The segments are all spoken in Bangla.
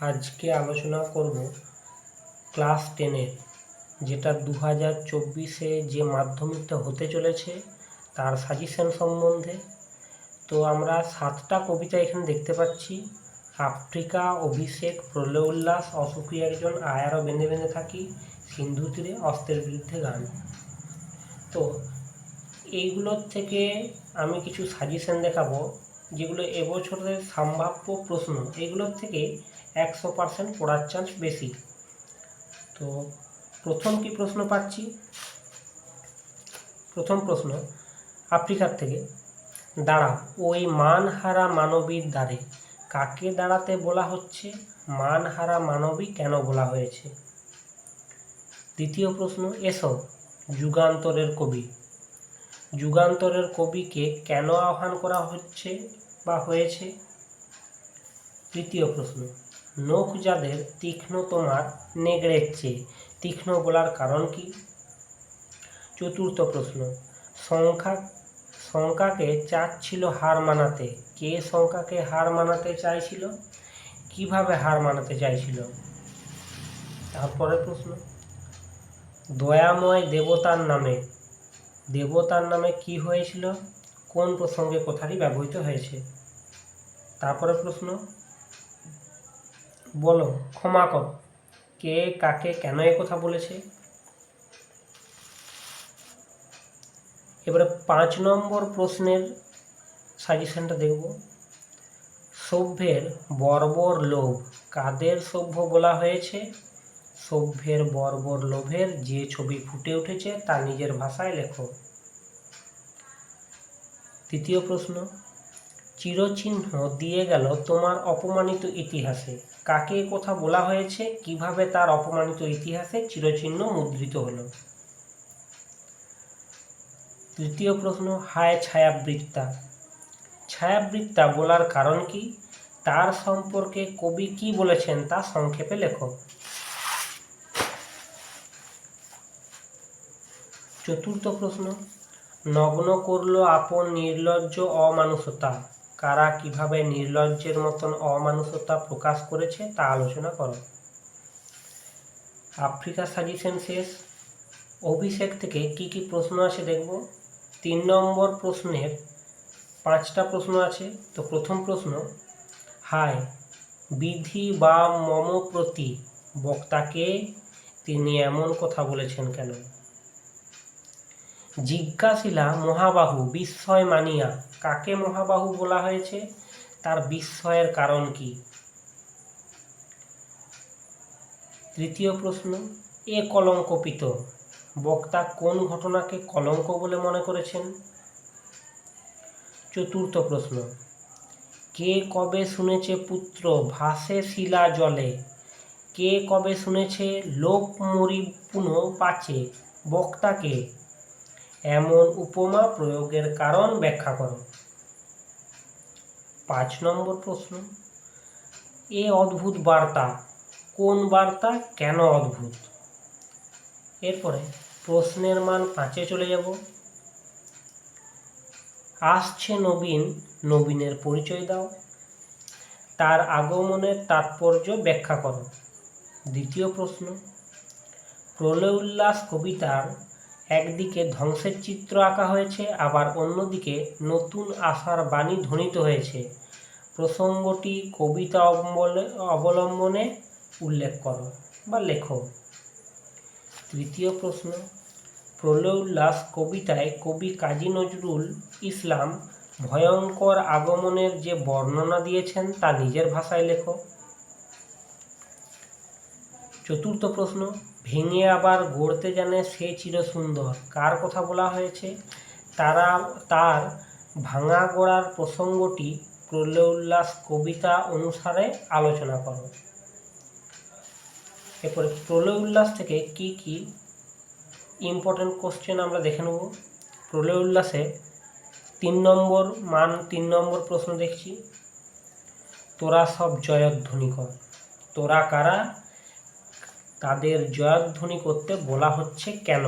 আজকে আলোচনা করব ক্লাস 10-এর, যেটা 2024-এ যে মাধ্যমিকটা হতে চলেছে তার সাজেশন সম্বন্ধে। তো আমরা 7টা কবিতা এখানে দেখতে পাচ্ছি। আফ্রিকা, অভিষেক, প্রলয় উল্লাস, অসুখী একজন, আয়ারও বেঁধে বেঁধে থাকি, সিন্ধু তীরে, অস্ত্রের বিরুদ্ধে গান। তো এইগুলোর থেকে আমি কিছু সাজেশন দেখাবো, যেগুলো এবছরের সম্ভাব্য প্রশ্ন, এগুলোর থেকে 100% পড়ার চান্স বেশি। তো প্রথম কি প্রশ্ন পাচ্ছি, প্রথম প্রশ্ন আফ্রিকার থেকে, দাঁড়া ওই মানহারা মানবীর দ্বারে, কাকে দাঁড়াতে বলা হচ্ছে, মানহারা মানবী কেন বলা হয়েছে। দ্বিতীয় প্রশ্ন, এসো যুগান্তরের কবি, যুগান্তরের কবিকে কেন আহ্বান করা হচ্ছে বা হয়েছে। তৃতীয় প্রশ্ন, নখ যাদের তীক্ষ্ণ তোমার নেগড়ের চেয়ে, তীক্ষ্ণ বলার কারণ কি। চতুর্থ প্রশ্ন, শঙ্কাকে চাচ্ছিল হার মানাতে, কে শঙ্কাকে হার মানাতে চাইছিল, কিভাবে হার মানাতে চাইছিল। তারপরের প্রশ্ন, দয়াময় দেবতার নামে, দেবতার নামে কি হয়েছিল, কোন প্রসঙ্গে কথাটি ব্যবহৃত হয়েছে। তারপরে প্রশ্ন, বলো ক্ষমা কর, কে কাকে কেন এ কথা বলেছে। এবারে 5 নম্বর প্রশ্নের সাজেশনটা দেখব। সভ্যের বর্বর লোভ, কাদের সভ্য বলা হয়েছে। সভ্যের বর্বর লোভের যে ছবি ফুটে উঠেছে তা নিজের ভাষায় লেখো। তৃতীয় প্রশ্ন, চিরচিহ্ন দিয়ে গেল তোমার অপমানিত ইতিহাসে, কাকে কথা বলা হয়েছে, কিভাবে তার অপমানিত ইতিহাসে চিরচিহ্ন মুদ্রিত হলো। তৃতীয় প্রশ্ন, হায় ছায়াবৃত্তা, ছায়াবৃত্তা বলার কারণ কি, তার সম্পর্কে কবি কি বলেছেন তা সংক্ষেপে লেখো। চতুর্থ প্রশ্ন, নগ্ন করলো আপন নির্লজ্জ অমানুষতা, কারা কিভাবে নির্লজ্জের মতন অমানুষতা প্রকাশ করেছে তা আলোচনা করো। আফ্রিকা সাজেশন শেষ। অভিষেক থেকে কি কি প্রশ্ন আছে দেখব। 3 নম্বর প্রশ্নের 5টা প্রশ্ন আছে। তো প্রথম প্রশ্ন, হায় বিধি বা মম প্রতি, বক্তাকে তিনি এমন কথা বলেছেন কেন। জিজ্ঞাসিলা মহাবাহু বিস্ময় মানিয়া, কাকে মহাবাহু বলা হয়েছে, তার বিস্ময়ের কারণ কি। তৃতীয় প্রশ্ন, এ কলঙ্কপিত, বক্তা কোন ঘটনাকে কলঙ্ক বলে মনে করেছেন। চতুর্থ প্রশ্ন, কে কবে শুনেছে পুত্র ভাসে শিলা জলে, কে কবে শুনেছে লোক মরি পুনঃ পাচে, বক্তাকে এমন উপমা প্রয়োগের কারণ ব্যাখ্যা করো। 5 নম্বর প্রশ্ন, এ অদ্ভুত বার্তা, কোন বার্তা, কেন অদ্ভুত। এরপরে প্রশ্নের মান 5-এ চলে যাব। আসছে নবীন, নবীনের পরিচয় দাও, তার আগমনের তাৎপর্য ব্যাখ্যা করো। দ্বিতীয় প্রশ্ন, প্রলয় উল্লাস কবিতার একদিকে ধ্বংসের চিত্র আঁকা হয়েছে, আবার অন্যদিকে নতুন আশার বাণী ধ্বনিত হয়েছে, প্রসঙ্গটি কবিতা অবলম্বনে উল্লেখ করো বা লেখো। তৃতীয় প্রশ্ন, প্রলয় উল্লাস কবিতায় কবি কাজী নজরুল ইসলাম ভয়ঙ্কর আগমনের যে বর্ণনা দিয়েছেন তা নিজের ভাষায় লেখো। চতুর্থ প্রশ্ন, ভেঙে আবার গড়তে জানে সে চিরসুন্দর, কার কথা বলা হয়েছে, তার ভাঙা গড়ার প্রসঙ্গটি প্রলয় উল্লাস কবিতা অনুসারে আলোচনা করো। এরপরে প্রলয় উল্লাস থেকে কি কি ইম্পর্টেন্ট কোশ্চেন আমরা দেখে নেব। প্রলয় উল্লাসে 3 নম্বর প্রশ্ন দেখছি, তোরা সব জয়ধ্বনি কর, তোরা কারা, তাদের জয়ধ্বনি করতে বলা হচ্ছে কেন।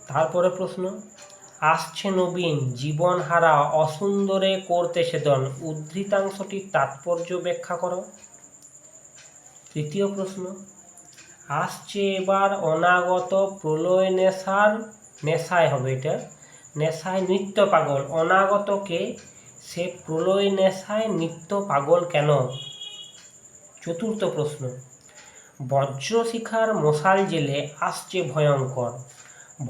তারপরে প্রশ্ন, আসছে নবীন জীবন হারা অসুন্দরে করতে সেদন, উদ্ধৃতাংশটির তাৎপর্য ব্যাখ্যা করো। তৃতীয় প্রশ্ন, আসছে এবার অনাগত প্রলয় নেশায় হবে, এটা নেশায় নিত্য পাগল, অনাগতকে সে প্রলয় নেশায় নিত্য পাগল কেন? চতুর্থ প্রশ্ন, বজ্রশিখার মশাল জেলে আসছে ভয়ঙ্কর,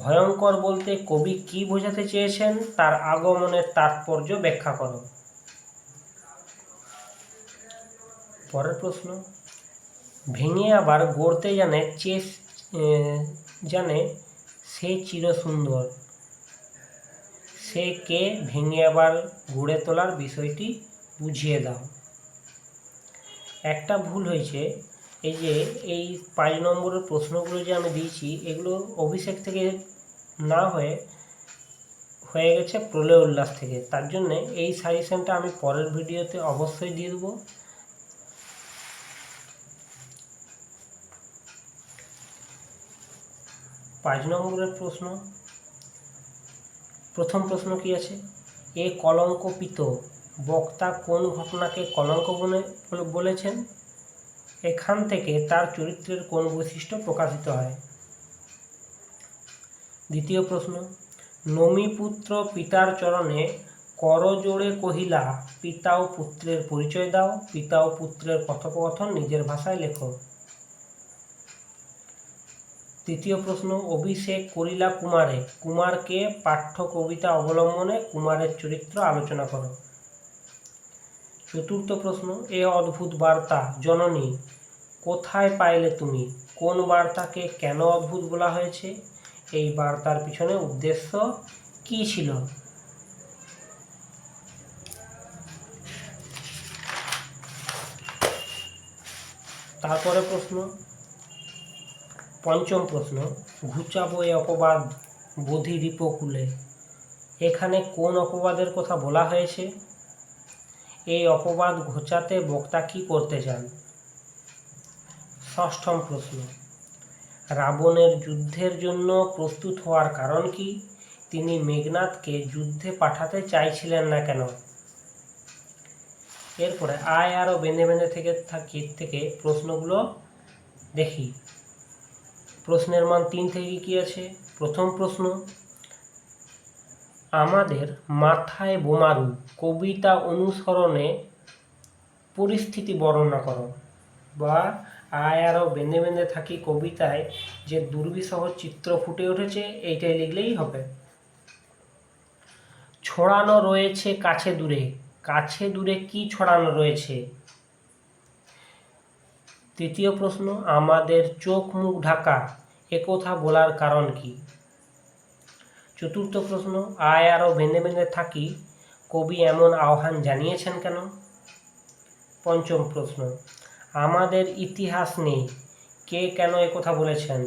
ভয়ঙ্কর বলতে কবি কি বোঝাতে চেয়েছেন, তার আগমনের তাৎপর্য ব্যাখ্যা করো। পরের প্রশ্ন, ভেঙে আবার গড়তে জানে সে চিরসুন্দর, সে কে, ভেঙে আবার গড়ে তোলার বিষয়টি বুঝিয়ে দাও। একটা ভুল হয়েছে, এই যে এই 5 নম্বরের প্রশ্নগুলো যে আমি দিয়েছি, এগুলো অভিষেক থেকে না হয়ে গেছে প্রলয় উল্লাস থেকে। তার জন্যে এই সাজেশনটা আমি পরের ভিডিওতে অবশ্যই দিয়ে দেবো। পাঁচ নম্বরের প্রশ্ন, প্রথম প্রশ্ন কি আছে, এ কলঙ্কপিত বক্তা কোন ঘটনাকে কলঙ্ক বলেছেন, এখান থেকে তার চরিত্রের কোন বৈশিষ্ট্য প্রকাশিত হয়। দ্বিতীয় প্রশ্ন, নমিপুত্র পিতার চরণে করজোড়ে কহিলা, পিতা ও পুত্রের পরিচয় দাও, পিতা ও পুত্রের কথোপকথন নিজের ভাষায় লেখো। তৃতীয় প্রশ্ন, অভিষেক করিলা কুমারে, কুমারকে পাঠ্য কবিতা অবলম্বনে কুমারের চরিত্র আলোচনা করো। চতুর্থ প্রশ্ন, এ অদ্ভুত বার্তা জননী কোথায় পাইলে তুমি, কোন বার্তাকে কেন অদ্ভুত বলা হয়েছে, এই বার্তার পিছনে উদ্দেশ্য কি ছিল। তারপরে প্রশ্ন, পঞ্চম প্রশ্ন, ঘুচাবো এ অপবাদ বোধি রিপকুলে, এখানে কোন অপবাদের কথা বলা হয়েছে, এই অপবাদ ঘোচাতে বক্তা কি করতে চান। ষষ্ঠম প্রশ্ন, রাবণের যুদ্ধের জন্য প্রস্তুত হওয়ার কারণ কি, তিনি মেঘনাদকে যুদ্ধে পাঠাতে চাইছিলেন না কেন। এরপরে আয় আরও বেঁধে বেঁধে থেকে প্রশ্নগুলো দেখি। প্রশ্নের মান 3 থেকে কি আছে। প্রথম প্রশ্ন, আমাদের মাথায় বোমারু কবিতা অনুসরণে পরিস্থিতি বর্ণনা করো, বা আয় আরও বেঁধে বেঁধে থাকি কবিতায় যে দুর্বিষহ চিত্র ফুটে উঠেছে এইটাই লিখলেই হবে। ছড়ানো রয়েছে কাছে দূরে, কাছে দূরে কি ছড়ানো রয়েছে। তৃতীয় প্রশ্ন, আমাদের চোখ মুখ ঢাকা একথা বলার কারণ কি। চতুর্থ প্রশ্ন, আয় আরও বেঁধে বেঁধে থাকি কবি এমন আহ্বান জানিয়েছেন কেন। পঞ্চম প্রশ্ন, আমাদের ইতিহাস নেই কে কেন একথা বলেছেন।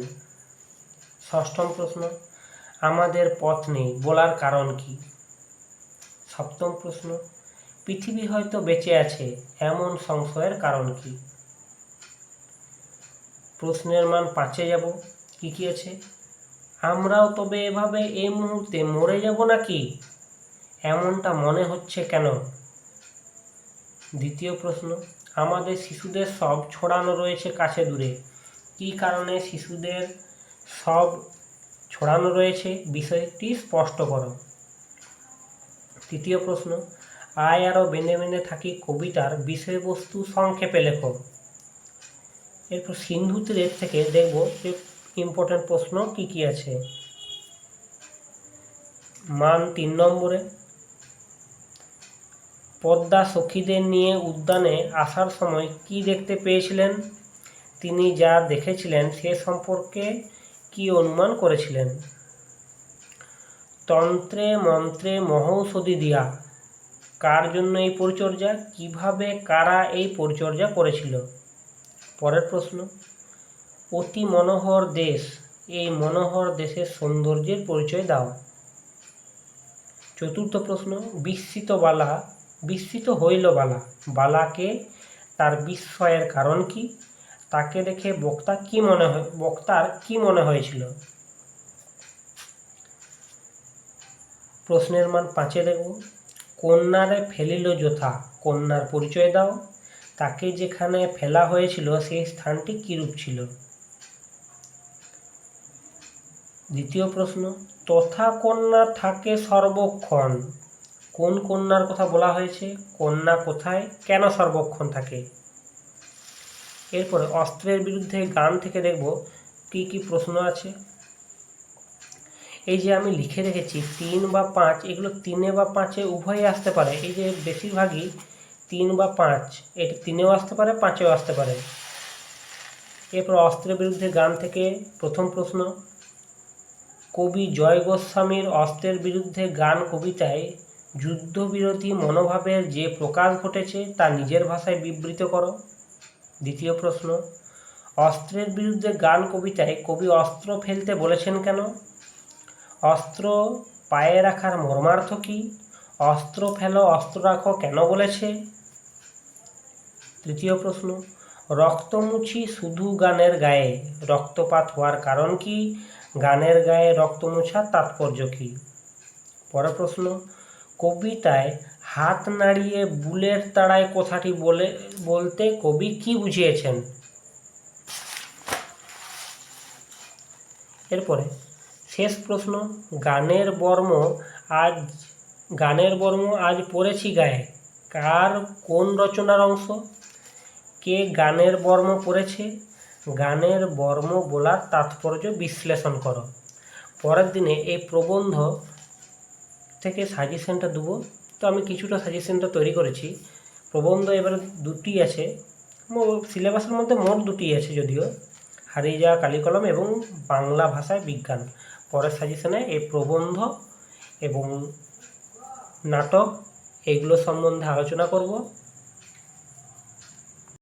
ষষ্ঠম প্রশ্ন, আমাদের পথ নেই বলার কারণ কি। সপ্তম প্রশ্ন, পৃথিবী হয়তো বেঁচে আছে এমন সংশয়ের কারণ কি। প্রশ্নের মান 5-এ যাব। কি কি আছে, আমরাও তবে এভাবে এই মুহূর্তে মরে যাব নাকি, এমনটা মনে হচ্ছে কেন। দ্বিতীয় প্রশ্ন, আমাদের শিশুদের সব ছড়ানো রয়েছে কাছে দূরে, কি কারণে শিশুদের সব ছড়ানো রয়েছে বিষয়টি স্পষ্ট করো। তৃতীয় প্রশ্ন, আয় আরও বেঁধে বেঁধে থাকি কবিতার বিষয়বস্তু সংক্ষেপে লেখো। এরপর সিন্ধু তীরের থেকে দেখব যে ইম্পর্টেন্ট প্রশ্ন কি কি আছে। মান 3 নম্বরে, পদ্মা সখীদের নিয়ে উদ্যানে আসার সময় কি দেখতে পেয়েছিলেন, তিনি যা দেখেছিলেন সে সম্পর্কে কি অনুমান করেছিলেন। তন্ত্রে মন্ত্রে মহৌষধি দিয়া, কার জন্য এই পরিচর্যা, কিভাবে কারা এই পরিচর্যা করেছিল। পরের প্রশ্ন, অতি মনোহর দেশ, এই মনোহর দেশের সৌন্দর্যের পরিচয় দাও। চতুর্থ প্রশ্ন, বিস্মিত হইল বালা, বালাকে তার বিস্ময়ের কারণ কি, তাকে দেখে বক্তার কি মনে হয়েছিল। প্রশ্নের মান 5-এ দেখব। কন্যারে ফেলিল যথা, কন্যার পরিচয় দাও। তাকে যেখানে ফেলা হয়েছিল সেই স্থানটি কিরূপ ছিল। দ্বিতীয় প্রশ্ন, তথা কন্যা থাকে সর্বক্ষণ, কোন কন্যার কথা বলা হয়েছে, কন্যা কোথায়, কেন সর্বক্ষণ থাকে। এরপরে অস্ত্রের বিরুদ্ধে গান থেকে দেখব কি কি প্রশ্ন আছে। এই যে আমি লিখে রেখেছি 3 বা 5, এগুলো 3 বা 5 উভয়ই আসতে পারে। এই যে বেশিরভাগই 3 বা 5, এটা 3-এও আসতে পারে, 5-এও আসতে পারে। এরপর অস্ত্রের বিরুদ্ধে গান থেকে প্রথম প্রশ্ন, কবি জয় গোস্বামীর অস্ত্রের বিরুদ্ধে গান কবিতায় যুদ্ধবিরোধী মনোভাবের যে প্রকাশ ঘটেছে তা নিজের ভাষায় বিবৃত করো। দ্বিতীয় প্রশ্ন, অস্ত্রের বিরুদ্ধে গান কবিতায় কবি অস্ত্র ফেলতে বলেছেন কেন, অস্ত্র পায়ে রাখার মর্মার্থ কী, অস্ত্র ফেলো অস্ত্র রাখো কেন বলেছে। তৃতীয় প্রশ্ন, রক্তমুছি শুধু গানের গায়ে, রক্তপাত হওয়ার কারণ কি, গানের গায়ে রক্ত মোছার তাৎপর্য কী। পরের প্রশ্ন, কবিতায় হাত নাড়িয়ে বুলেট তাড়ায় কথাটি বলতে কবি কি বুঝিয়েছেন। এরপরে শেষ প্রশ্ন, গানের বর্ম আজ পড়েছি গায়ে, কার কোন রচনার অংশ, কে গানের বর্ম পড়েছে, গানের বর্ম বলার তাৎপর্য বিশ্লেষণ করো। পরের দিনে এই প্রবন্ধ থেকে সাজেশনটা দেবো। তো আমি কিছুটা সাজেশনটা তৈরি করেছি। প্রবন্ধ এবারে 2টি আছে, সিলেবাসের মধ্যে মোট 2টি আছে যদিও, হারিয়ে যাওয়া কালিকলম এবং বাংলা ভাষায় বিজ্ঞান। পরের সাজেশনে এই প্রবন্ধ এবং নাটক এগুলো সম্বন্ধে আলোচনা করব।